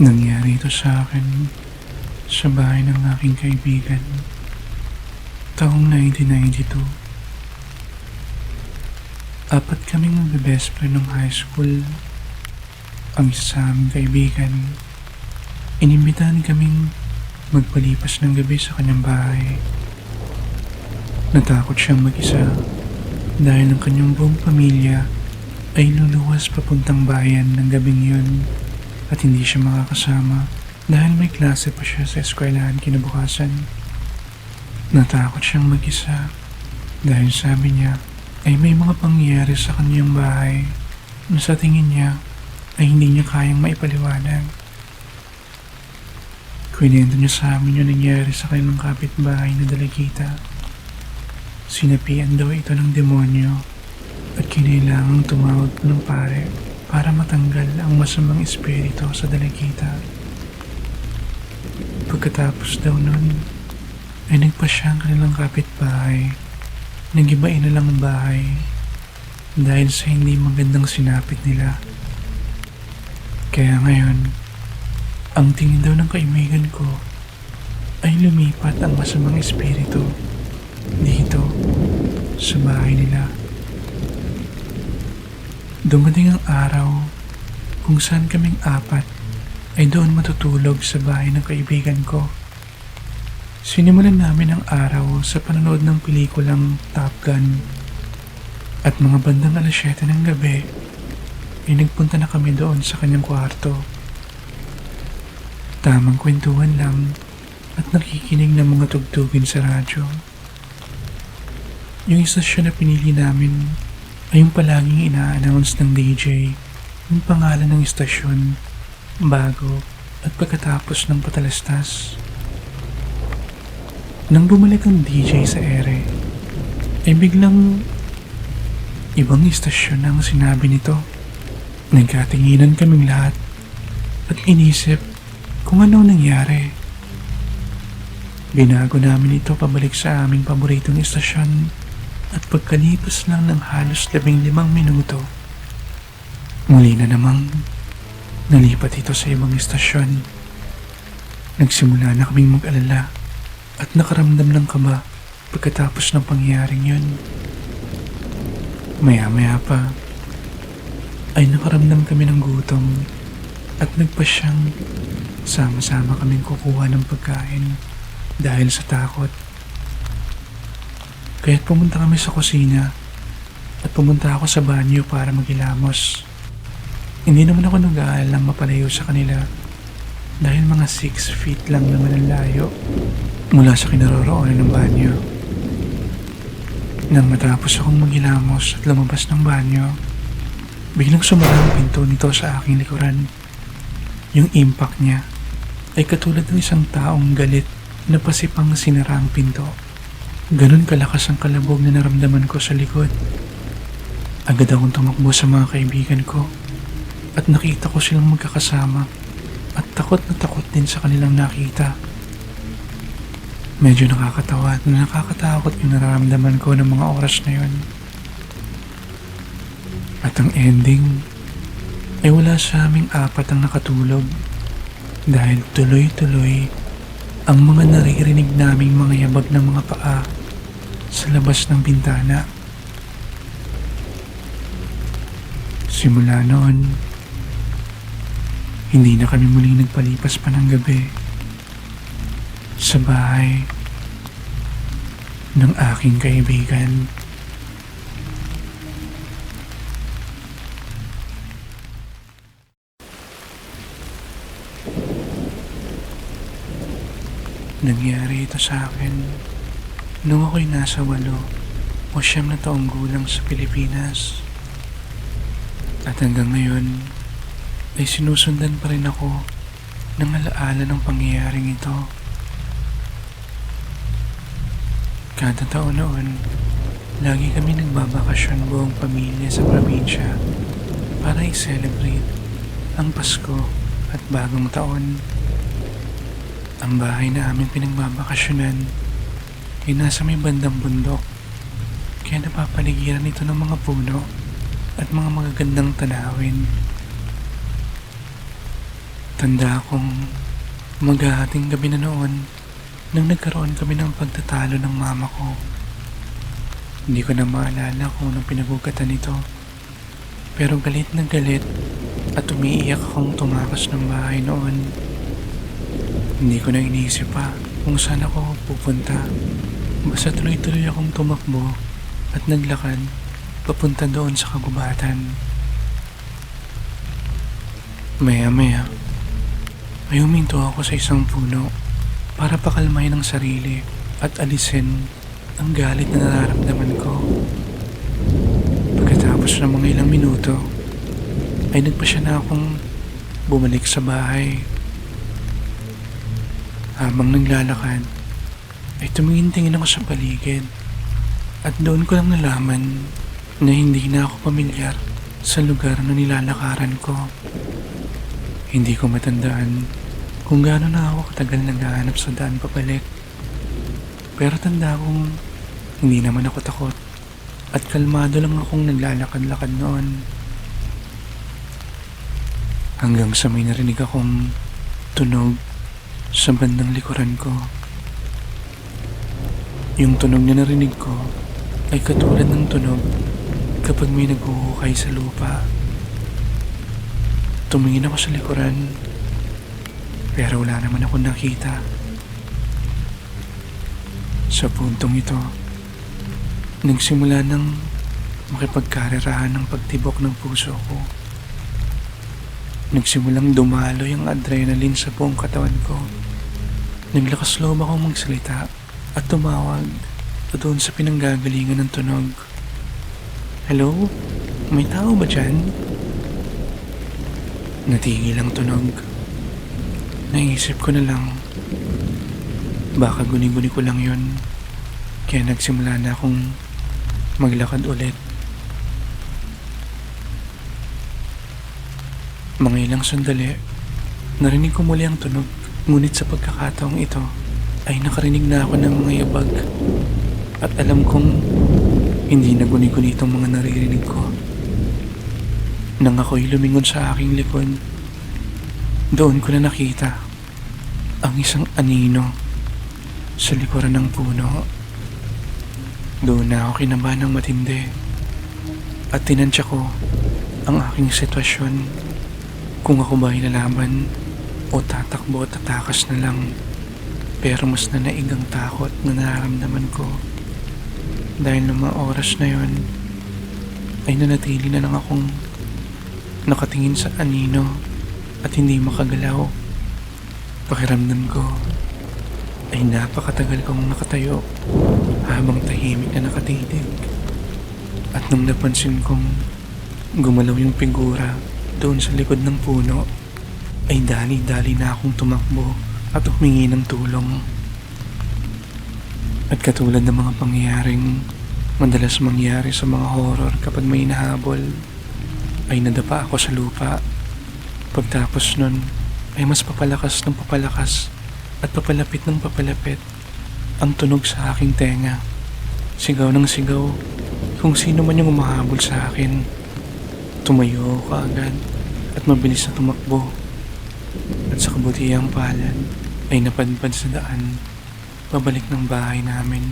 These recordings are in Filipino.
Nangyari ito sa akin sa bahay ng aking kaibigan taong 1992. Apat kaming magbe-best friend ng high school. Ang isa sa aming kaibigan, inimbitahan kaming magpalipas ng gabi sa kanyang bahay. Natakot siyang mag-isa dahil ang kanyang buong pamilya ay luluwas papuntang bayan ng gabing yun at hindi siya makakasama dahil may klase pa siya sa eskwelahan kinabukasan. Natakot siyang mag-isa dahil sabi niya ay may mga pangyayari sa kanyang bahay na sa tingin niya ay hindi niya kayang maipaliwanag. Kwento niya sa amin yung nangyari sa kanilang kapitbahay na dalagita. Sinapian daw ito ng demonyo at kinailangang tumawag ng pare para matanggal ang masamang espiritu sa dalagita. Pagkatapos daw nun, ay nagpasya ang kanilang kapitbahay. Nagibain na lang ang bahay dahil sa hindi magandang sinapit nila. Kaya ngayon, ang tingin daw ng kaibigan ko ay lumipat ang masamang espiritu dito sa bahay nila. Dumating ang araw kung saan kaming apat ay doon matutulog sa bahay ng kaibigan ko. Sinimulan namin ang araw sa panonood ng pelikulang Top Gun at mga bandang 7:00 ng gabi ay nagpunta na kami doon sa kanyang kwarto. Tamang kwentuhan lang at nakikinig ng mga tugtugin sa radyo. Yung istasyon na pinili namin ay yung palaging ina-announce ng DJ yung pangalan ng istasyon bago at pagkatapos ng patalastas. Nang bumalik ang DJ sa ere, ay biglang ibang istasyon ang sinabi nito. Nagkatinginan kaming lahat at inisip kung ano nangyari. Binago namin ito pabalik sa aming paboritong istasyon at pagkalipas lang ng halos 15 minuto, muli na namang nalipat ito sa ibang istasyon. Nagsimula na kaming mag-alala at nakaramdam ng kaba pagkatapos ng pangyayaring yun. Maya-maya pa ay nakaramdam kami ng gutom at nagpasyang sama-sama kaming kukuha ng pagkain dahil sa takot. Kaya't pumunta kami sa kusina at pumunta ako sa banyo para maghilamos. Hindi naman ako nag-aalang mapalayo sa kanila dahil mga 6 feet lang naman ang layo mula sa kinaroroonan ng banyo. Nang matapos akong maghilamos at lumabas ng banyo, biglang sumara ang pinto nito sa aking likuran. Yung impact niya ay katulad ng isang taong galit na pasipang sinara ang pinto. Ganon kalakas ang kalabog na naramdaman ko sa likod. Agad akong tumakbo sa mga kaibigan ko at nakita ko silang magkakasama at takot na takot din sa kanilang nakita. Medyo nakakatawa at nakakatakot yung nararamdaman ko ng mga oras na yun. At ang ending ay wala sa aming apat ang nakatulog dahil tuloy-tuloy ang mga naririnig naming mga yabag ng mga paa sa labas ng bintana. Simula noon, hindi na kami muling nagpalipas pa ng gabi sa bahay ng aking kaibigan. Nangyari ito sa akin nung ako'y nasa 8 o 9 na taong gulang sa Pilipinas. At hanggang ngayon ay sinusundan pa rin ako ng alaala ng pangyayaring ito. Kada taon noon, lagi kami nagbabakasyon buong pamilya sa probinsya para i-celebrate ang Pasko at Bagong Taon. Ang bahay na aming pinagbabakasyonan ay nasa may bandang bundok, kaya napapaligiran ito ng mga puno at mga magagandang tanawin. Tanda kong maghahating gabi na noon nang nagkaroon kami ng pagtatalo ng mama ko. Hindi ko na maalala kung anong pinagugatan nito. Pero galit na galit at umiiyak akong tumakas ng bahay noon. Hindi ko na iniisip pa kung saan ako pupunta. Basta tuloy-tuloy akong tumakbo at naglakad papunta doon sa kagubatan. Maya-maya, ay huminto ako sa isang puno para pakalmahin ang sarili at alisin ang galit na nararamdaman ko. Pagkatapos ng mga ilang minuto, ay nagpasya na akong bumalik sa bahay. Habang naglalakad, ay tumingin-tingin ako sa paligid at doon ko lang nalaman na hindi na ako pamilyar sa lugar na nilalakaran ko. Hindi ko matandaan kung gaano na ako katagal naghahanap sa daan pabalik. Pero tanda kong hindi naman ako takot at kalmado lang akong naglalakad-lakad noon. Hanggang sa may narinig akong tunog sa bandang likuran ko. Yung tunog na narinig ko ay katulad ng tunog kapag may naghuhukay sa lupa. Tumingin ako sa likuran, pero wala naman ako nakita. Sa puntong ito, nagsimula ng makipagkarerahan ng pagtibok ng puso ko. Nagsimulang dumaloy ang adrenaline sa buong katawan ko. Naglakas loob akong magsalita at tumawag doon sa pinanggagalingan ng tunog. Hello? May tao ba dyan? Natigil ang tunog. Naisip ko na lang, baka guni-guni ko lang yun. Kaya nagsimula na akong maglakad ulit. Mga ilang sandali, narinig ko muli ang tunog. Ngunit sa pagkakataong ito, ay nakarinig na ako ng mga yabag. At alam kong hindi na guni-guni itong mga naririnig ko. Nang ako'y lumingon sa aking likod, doon ko na nakita ang isang anino sa likuran ng puno. Doon na ako kinabahan ng matindi at tinansya ko ang aking sitwasyon, kung ako ba ay lalaban o tatakbo at tatakas na lang. Pero mas nanaig ang takot na nararamdaman ko dahil ng mga oras na yon ay nanatili na lang akong nakatingin sa anino at hindi makagalaw. Pakiramdam ko ay napakatagal kong nakatayo habang tahimik na nakatitig. At nung napansin kong gumalaw yung figura doon sa likod ng puno, ay dali-dali na akong tumakbo at humingi ng tulong. At katulad ng mga pangyayaring madalas mangyari sa mga horror kapag may nahabol, ay nadapa ako sa lupa. Pagtapos nun, ay mas papalakas ng papalakas at papalapit ng papalapit ang tunog sa aking tenga. Sigaw ng sigaw kung sino man yung umahabol sa akin. Tumayo ako agad at mabilis na tumakbo. At sa kabutihang palad ay napadpad sa daan pabalik ng bahay namin.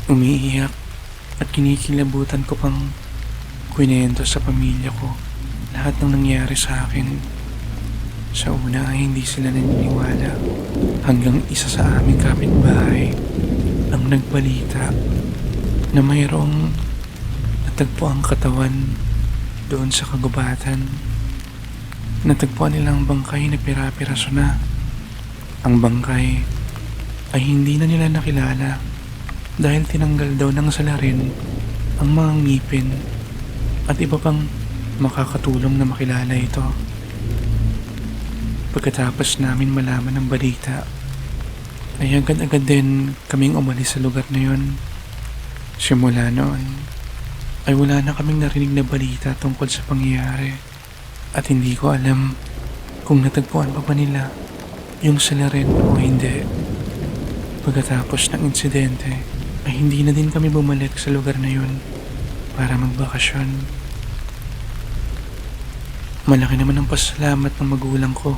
Umiiyak at kinikilabutan ko pang kwento sa pamilya ko lahat ng nangyari sa akin. Sa una ay hindi sila naniniwala hanggang isa sa aming kapitbahay ang nagbalita na mayroong natagpo ang katawan doon sa kagubatan. Natagpuan nilang bangkay na pira-piraso na. Ang bangkay ay hindi na nila nakilala dahil tinanggal daw ng salarin ang mga ngipin at iba pang makakatulong na makilala ito. Pagkatapos namin malaman ang balita, ay agad-agad din kaming umalis sa lugar na yun. Simula noon, ay wala na kaming narinig na balita tungkol sa pangyayari at hindi ko alam kung natagpuan pa ba nila yung salarin o hindi. Pagkatapos ng insidente, ay hindi na din kami bumalik sa lugar na yun para magbakasyon. Malaki naman ang pasalamat ng magulang ko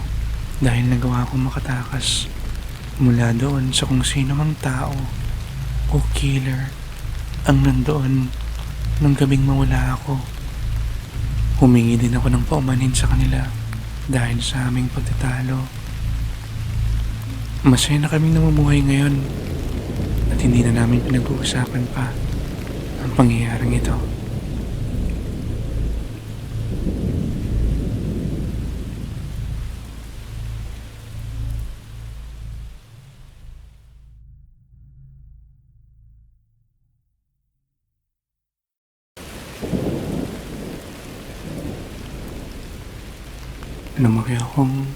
dahil nagawa kong makatakas mula doon sa kung sino mang tao o killer ang nandoon nung gabing mawala ako. Humingi din ako ng paumanhin sa kanila dahil sa aming pagtatalo. Masaya na kaming namumuhay ngayon at hindi na namin pinag-uusapan pa ang pangyayaring ito. Lumaki akong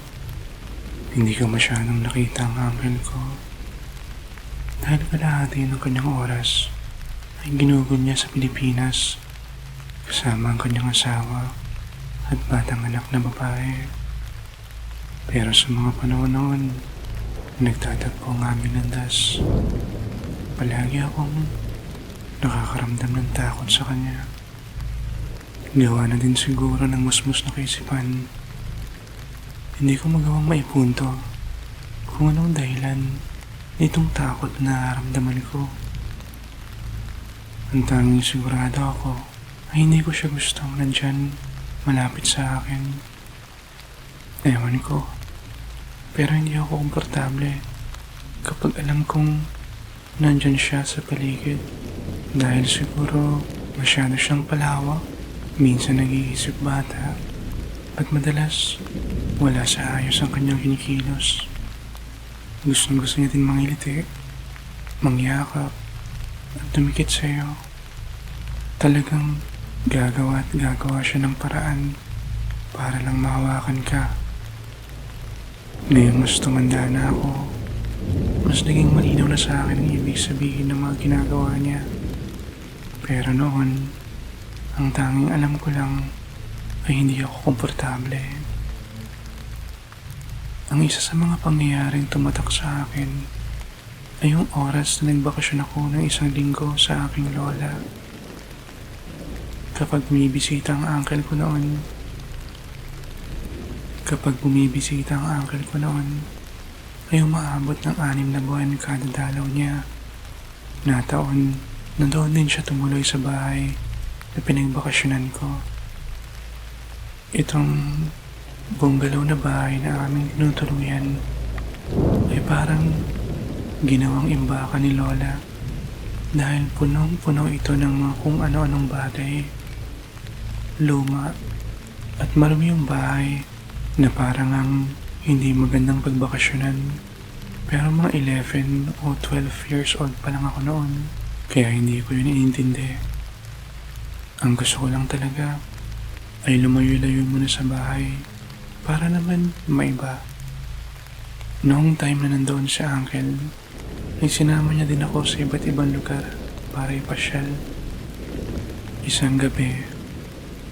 hindi ko masyadong nakita ang uncle ko dahil kalahati ng kanyang oras ay ginugol niya sa Pilipinas kasama ang kanyang asawa at batang anak na babae. Pero sa mga panahon noon, nagtatagpo ang aming landas. Palagi akong nakakaramdam ng takot sa kanya. Gawa na din siguro ng musmus na kaisipan. Hindi ko magawang maipunto kung anong dahilan nitong takot na nararamdaman ko. Ang tanging sigurado ako ay hindi ko siya gustong nandyan malapit sa akin. Ewan ko, pero hindi ako komportable kapag alam kong nandyan siya sa paligid dahil siguro masyado siyang palawak, minsan nag-iisip bata at madalas wala sa ayos ang kanyang kinikilos. Gustong-gusto niya din mangiliti, mangyakap, at tumikit sa'yo. Talagang gagawa at gagawa siya ng paraan para lang mahawakan ka. Ngayon mas tumanda na ako, mas naging malinaw na sa akin ang ibig sabihin ng mga ginagawa niya. Pero noon, ang tanging alam ko lang ay hindi ako komportable. Ang isa sa mga pangyayaring tumatak sa akin ay yung oras na nagbakasyon ako ng 1 linggo sa aking lola. Kapag bumibisita ang uncle ko noon, ay umaabot ng 6 na buwan kada dalaw niya. Na taon, nandoon din siya tumuloy sa bahay na pinagbakasyonan ko. Itong bungalow na bahay na aming tinutuluyan ay parang ginawang imbakan ni Lola dahil punong-puno ito ng mga kung ano-anong bagay. Luma at marumi yung bahay na parang ang hindi magandang pagbakasyonan. Pero mga 11 o 12 years old pa lang ako noon, kaya hindi ko yun iintindi. Ang gusto ko lang talaga ay lumayo-layo muna sa bahay para naman maiba. Noong time na nandoon si uncle, ay sinama niya din ako sa iba't ibang lugar para ipasyal. Isang gabi,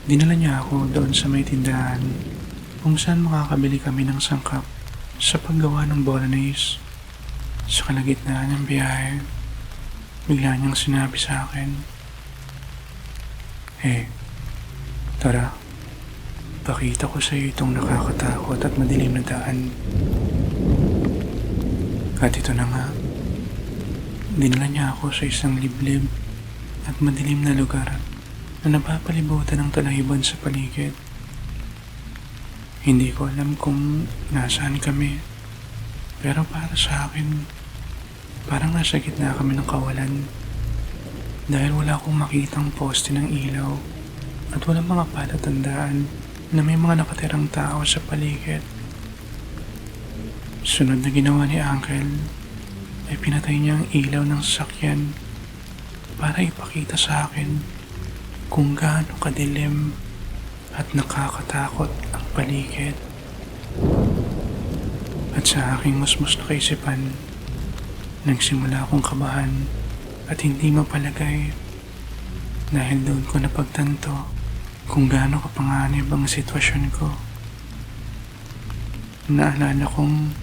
dinala niya ako doon sa may tindahan kung saan makakabili kami ng sangkap sa paggawa ng bolognese. Sa kalagitnaan ng biyahe, bigla niyang sinabi sa akin, tara, pakita ko sa iyo itong nakakatakot at madilim na daan. At ito na nga, dinala niya ako sa isang liblib at madilim na lugar na napapalibutan ng talahiban sa paligid. Hindi ko alam kung nasaan kami, pero para sa akin, parang nasa gitna kami ng kawalan dahil wala akong makitang poste ng ilaw at walang mga palatandaan na may mga nakatirang tao sa paligid. Sunod na ginawa ni Uncle ay pinatay niya ang ilaw ng sasakyan para ipakita sa akin kung gaano kadilim at nakakatakot ang paligid. At sa aking musmus na kaisipan, nagsimula akong kabahan at hindi mapalagay dahil doon ko napagtanto kung gaano kapanganib ang sitwasyon ko. Naalala kong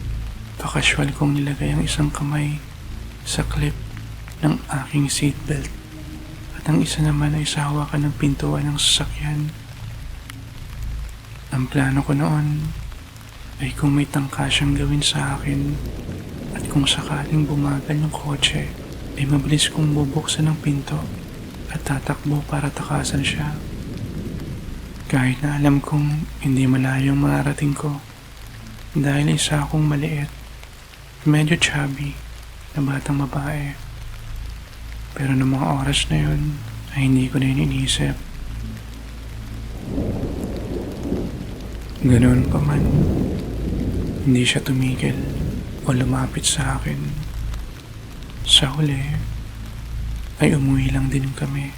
pakaswal kong nilagay ang isang kamay sa clip ng aking seatbelt at ang isa naman ay sa hawakan ng pintuan ng sasakyan. Ang plano ko noon ay kung may tangka siyang gawin sa akin at kung sakaling bumagal yung kotse, ay mabilis kong bubuksan ng pinto at tatakbo para takasan siya. Kahit na alam kong hindi malayo ang mararating ko dahil isa akong maliit, medyo chubby na batang babae. Pero noong mga oras na yun ay hindi ko na yun iniisip. Ganoon pa man, hindi siya tumigil o lumapit sa akin. Sa huli, ay umuwi lang din kami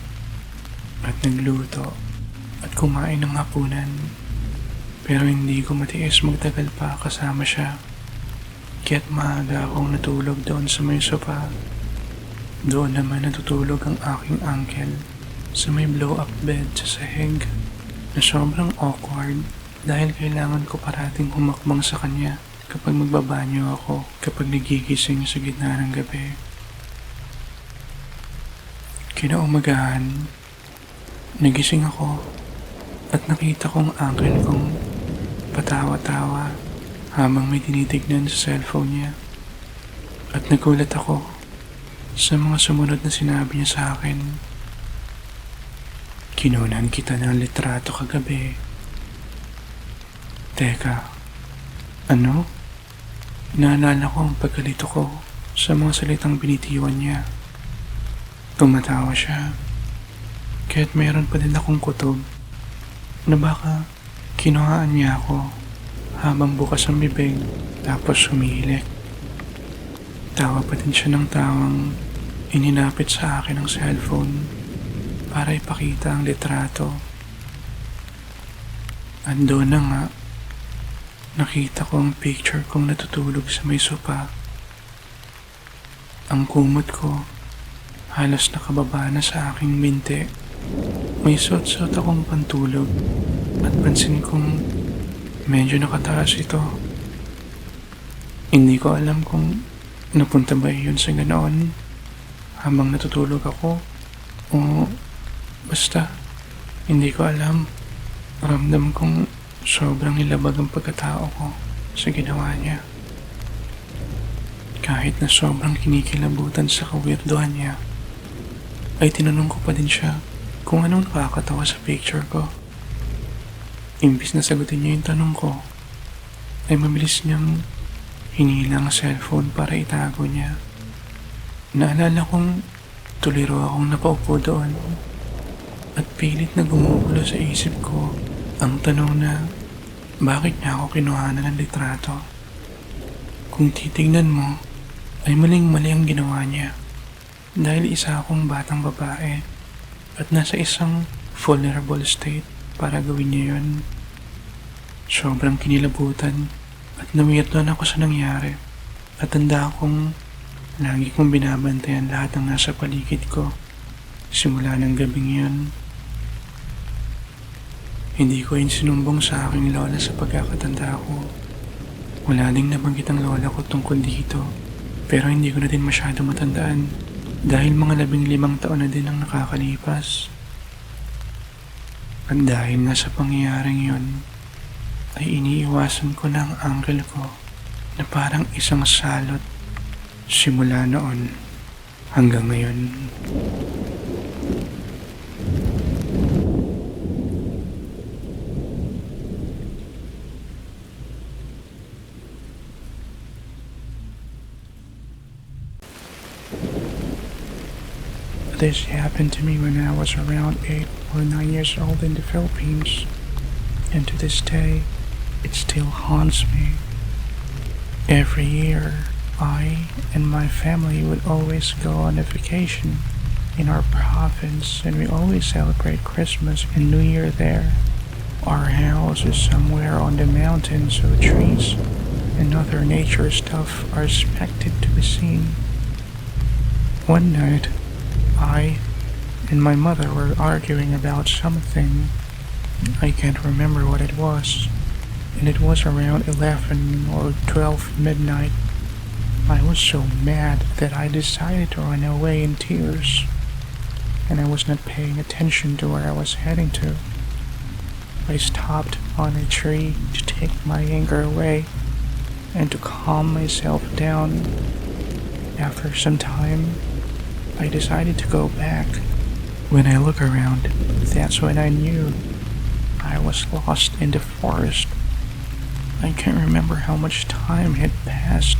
at nagluto at kumain ng hapunan. Pero hindi ko matiis magtagal pa kasama siya. Kaya't maaga akong natulog doon sa may sofa. Doon naman natutulog ang aking uncle sa may blow-up bed sa sahig na sobrang awkward dahil kailangan ko parating humakbang sa kanya kapag magbabanyo ako kapag nagigising sa gitna ng gabi. Kinaumagahan, nagising ako at nakita kong uncle kong patawa-tawa habang may tinitignan sa cellphone niya. At nagulat ako sa mga sumunod na sinabi niya sa akin. Kinunan kita ng litrato kagabi. Teka, ano? Naalala ko ang pagkalito ko sa mga salitang binitiwan niya. Tumatawa siya, kaya't mayroon pa din akong kutob na baka kinuhaan niya ako habang bukas ang bibig tapos humihilik. Tawa pa din siya ng tawang ininapit sa akin ang cellphone para ipakita ang litrato. At doon na nga, nakita ko ang picture kong natutulog sa may sopa. Ang kumot ko halos nakababa na sa aking binti. May suot-suot akong pantulog at pansin kong medyo nakataas ito. Hindi ko alam kung napunta ba yun sa ganoon habang natutulog ako o basta hindi ko alam. Ramdam kong sobrang ilabag ang pagkatao ko sa ginawa niya. Kahit na sobrang kinikilabutan sa kawirduhan niya, ay tinanong ko pa din siya kung anong nakakatawa sa picture ko. Imbis na sagutin niya yung tanong ko, ay mabilis niyang hinilang ang cellphone para itago niya. Naalala kong tuliro akong napaupo doon at pilit na gumugulo sa isip ko ang tanong na bakit niya ako kinuhanan ng litrato. Kung titignan mo, ay maling-mali ang ginawa niya dahil isa akong batang babae at nasa isang vulnerable state para gawin niya yun. Sobrang kinilabutan at nawirdoan ako sa nangyari at tanda akong lagi kong binabantayan lahat ng nasa paligid ko simula ng gabing yun. Hindi ko yun sinumbong sa aking lola sa pagkakatanda ko. Wala ding nabanggit ang lola ko tungkol dito, pero hindi ko na din masyado matandaan dahil mga 15 taon na din ang nakakalipas. At dahil nga sa pangyayaring yun, ay iniiwasan ko na ang uncle ko na parang isang salot simula noon hanggang ngayon. This happened to me when I was around 8 or 9 years old in the Philippines, and to this day, it still haunts me. Every year, I and my family would always go on a vacation in our province, and we always celebrate Christmas and New Year there. Our house is somewhere on the mountain, so trees and other nature stuff are expected to be seen. One night, I and my mother were arguing about something. I can't remember what it was, and it was around 11 or 12 midnight. I was so mad that I decided to run away in tears, and I was not paying attention to where I was heading to. I stopped on a tree to take my anger away and to calm myself down. After some time, I decided to go back. When I look around, that's when I knew I was lost in the forest. I can't remember how much time had passed,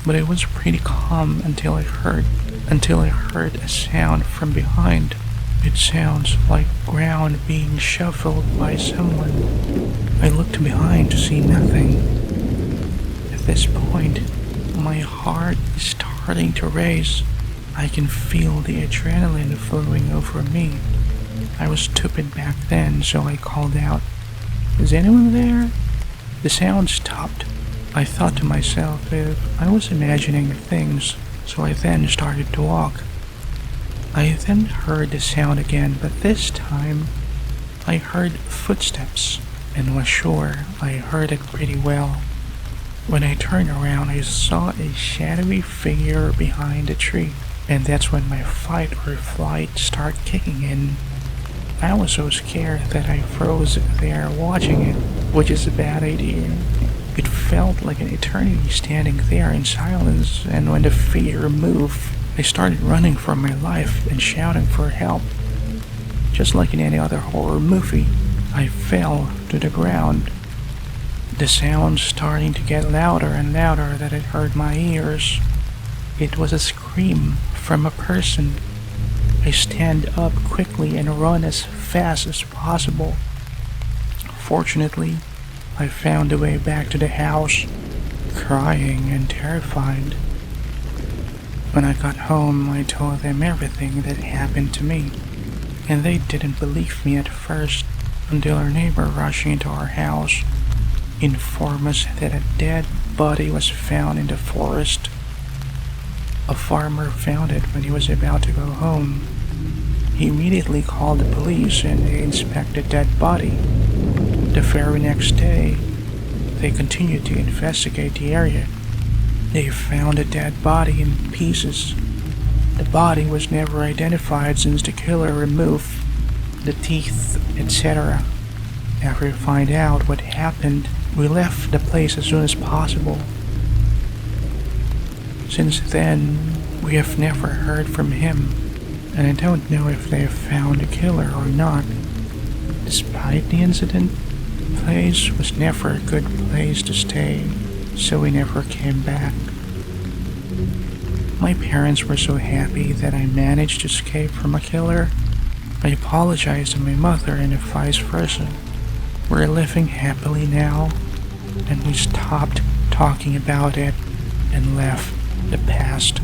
but I was pretty calm until I heard a sound from behind. It sounds like ground being shuffled by someone. I looked behind to see nothing. At this point, my heart is starting to race. I can feel the adrenaline flowing over me. I was stupid back then, so I called out, "Is anyone there?" The sound stopped. I thought to myself if I was imagining things, so I then started to walk. I then heard the sound again, but this time I heard footsteps and was sure I heard it pretty well. When I turned around, I saw a shadowy figure behind a tree, and that's when my fight or flight started kicking in. I was so scared that I froze there watching it, which is a bad idea. It felt like an eternity standing there in silence, and when the figure moved, I started running for my life and shouting for help. Just like in any other horror movie, I fell to the ground. The sound starting to get louder and louder that it hurt my ears. It was a scream from a person. I stand up quickly and run as fast as possible. Fortunately, I found a way back to the house, crying and terrified. When I got home, I told them everything that happened to me, and they didn't believe me at first until our neighbor rushing into our house informed us that a dead body was found in the forest. A farmer found it when he was about to go home. He immediately called the police and they inspected that body. The very next day, they continued to investigate the area. They found a dead body in pieces. The body was never identified since the killer removed the teeth, etc. After we find out what happened, we left the place as soon as possible. Since then, we have never heard from him, and I don't know if they have found the killer or not. Despite the incident, the place was never a good place to stay, so we never came back. My parents were so happy that I managed to escape from a killer. I apologized to my mother and vice versa. We're living happily now, and we stopped talking about it and left the past.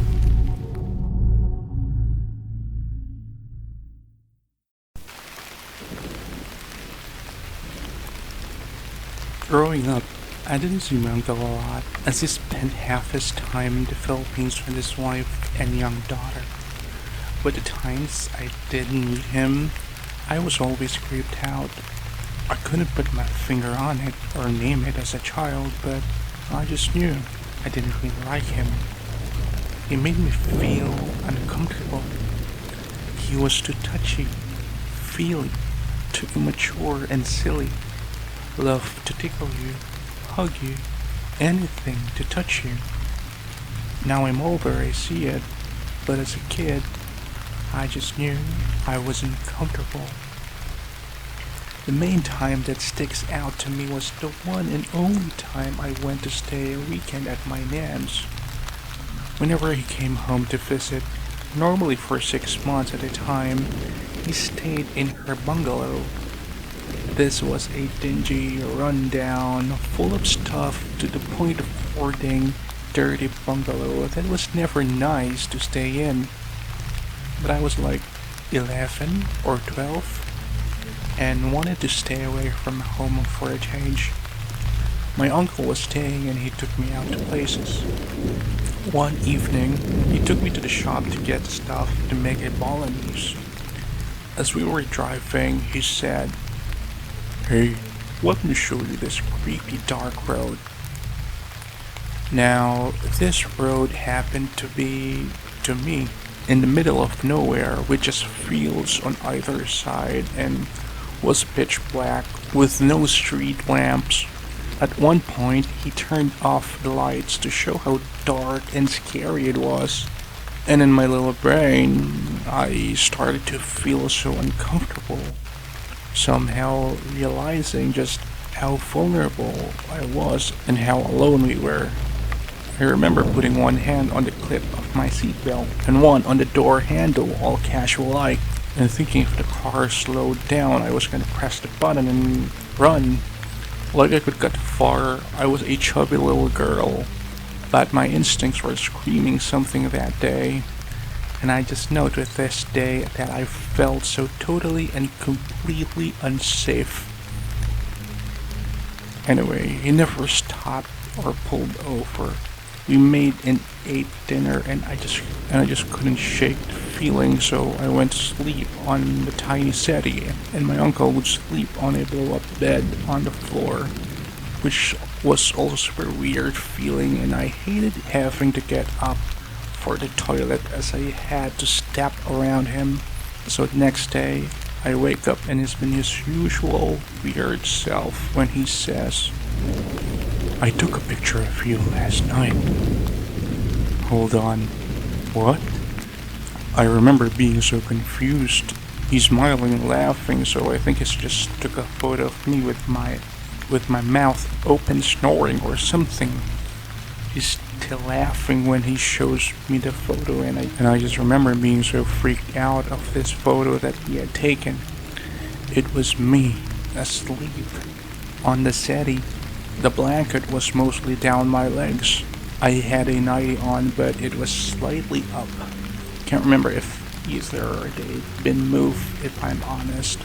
Growing up, I didn't see my uncle a lot, as he spent half his time in the Philippines with his wife and young daughter. But the times I did meet him, I was always creeped out. I couldn't put my finger on it or name it as a child, but I just knew I didn't really like him. He made me feel uncomfortable. He was too touchy, feely, too immature and silly. Loved to tickle you, hug you, anything to touch you. Now I'm older, I see it, but as a kid, I just knew I wasn't comfortable. The main time that sticks out to me was the one and only time I went to stay a weekend at my nan's. Whenever he came home to visit, normally for 6 months at a time, he stayed in her bungalow. This was a dingy, run-down, full of stuff to the point of hoarding, dirty bungalow that was never nice to stay in. But I was like 11 or 12 and wanted to stay away from home for a change. My uncle was staying and he took me out to places. One evening, he took me to the shop to get stuff to make a bolognese. As we were driving, he said, "Hey, let me show you this creepy dark road." Now, this road happened to be, to me, in the middle of nowhere with just fields on either side and was pitch black with no street lamps. At one point, he turned off the lights to show how dark and scary it was. And in my little brain, I started to feel so uncomfortable, somehow realizing just how vulnerable I was and how alone we were. I remember putting one hand on the clip of my seatbelt and one on the door handle, all casual-like, and thinking if the car slowed down, I was gonna press the button and run. Like I could get far, I was a chubby little girl, but my instincts were screaming something that day, and I just know to this day that I felt so totally and completely unsafe. Anyway, he never stopped or pulled over. We made and ate dinner, and I just couldn't shake the feeling, so I went to sleep on the tiny settee, and my uncle would sleep on a blow-up bed on the floor, which was also a super weird feeling, and I hated having to get up for the toilet as I had to step around him. So the next day, I wake up and it's been his usual weird self when he says, "I took a picture of you last night." Hold on. What? I remember being so confused. He's smiling and laughing, so I think he just took a photo of me with my mouth open snoring or something. He's still laughing when he shows me the photo, and I just remember being so freaked out of this photo that he had taken. It was me, asleep, on the settee. The blanket was mostly down my legs. I had a nightie on, but it was slightly up. Can't remember if either or they'd been moved, if I'm honest.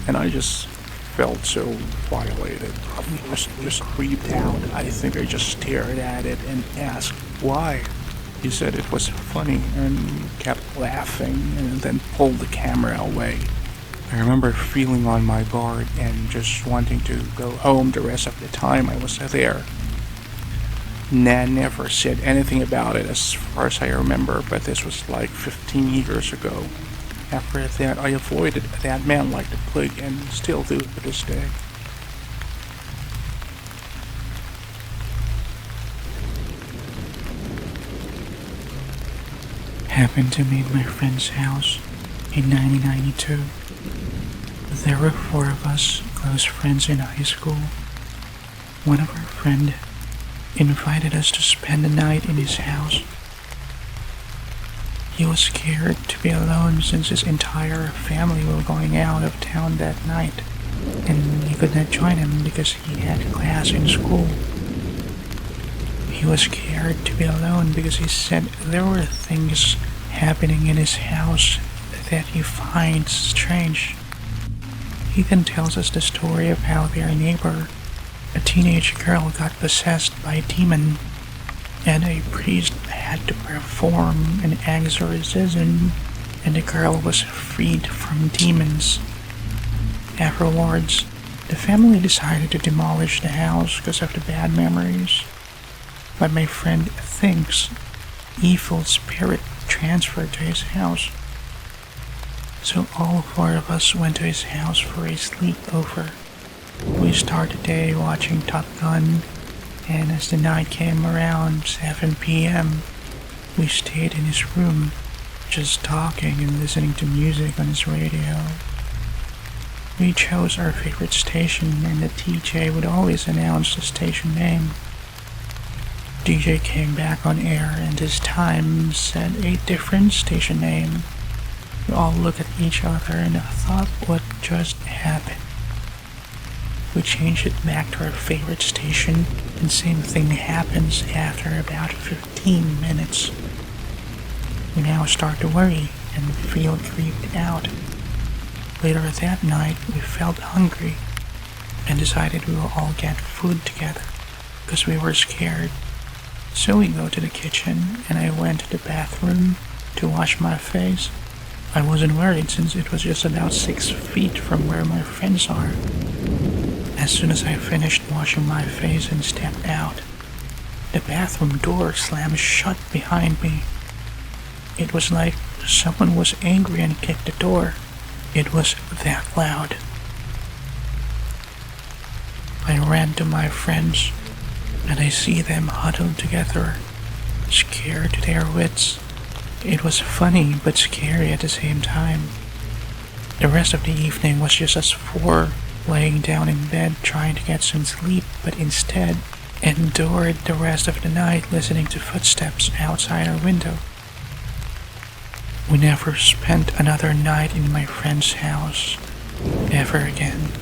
And I just felt so violated. I was just creeped out. I think I just stared at it and asked why. He said it was funny and kept laughing and then pulled the camera away. I remember feeling on my guard and just wanting to go home the rest of the time I was there. Nan never said anything about it as far as I remember, but this was like 15 years ago. After that, I avoided that man like the plague and still do to this day. Happened to me at my friend's house in 1992. There were 4 of us, close friends in high school. One of our friends invited us to spend the night in his house. He was scared to be alone since his entire family were going out of town that night, and he could not join him because he had class in school. He was scared to be alone because he said there were things happening in his house that he finds strange. He then tells us the story of how their neighbor, a teenage girl, got possessed by a demon, and a priest had to perform an exorcism, and the girl was freed from demons. Afterwards, the family decided to demolish the house because of the bad memories, but my friend thinks evil spirit transferred to his house. So all 4 of us went to his house for a sleepover. We started the day watching Top Gun, and as the night came around 7 p.m., we stayed in his room, just talking and listening to music on his radio. We chose our favorite station, and the DJ would always announce the station name. DJ came back on air and this time said a different station name. We all looked at each other and thought what just happened. We changed it back to our favorite station, and same thing happens after about 15 minutes. We now start to worry and feel creeped out. Later that night, we felt hungry and decided we will all get food together because we were scared. So we go to the kitchen, and I went to the bathroom to wash my face. I wasn't worried since it was just about 6 feet from where my friends are. As soon as I finished washing my face and stepped out, the bathroom door slammed shut behind me. It was like someone was angry and kicked the door. It was that loud. I ran to my friends and I see them huddled together, scared to their wits. It was funny but scary at the same time. The rest of the evening was just us four laying down in bed trying to get some sleep, but instead endured the rest of the night listening to footsteps outside our window. We never spent another night in my friend's house ever again.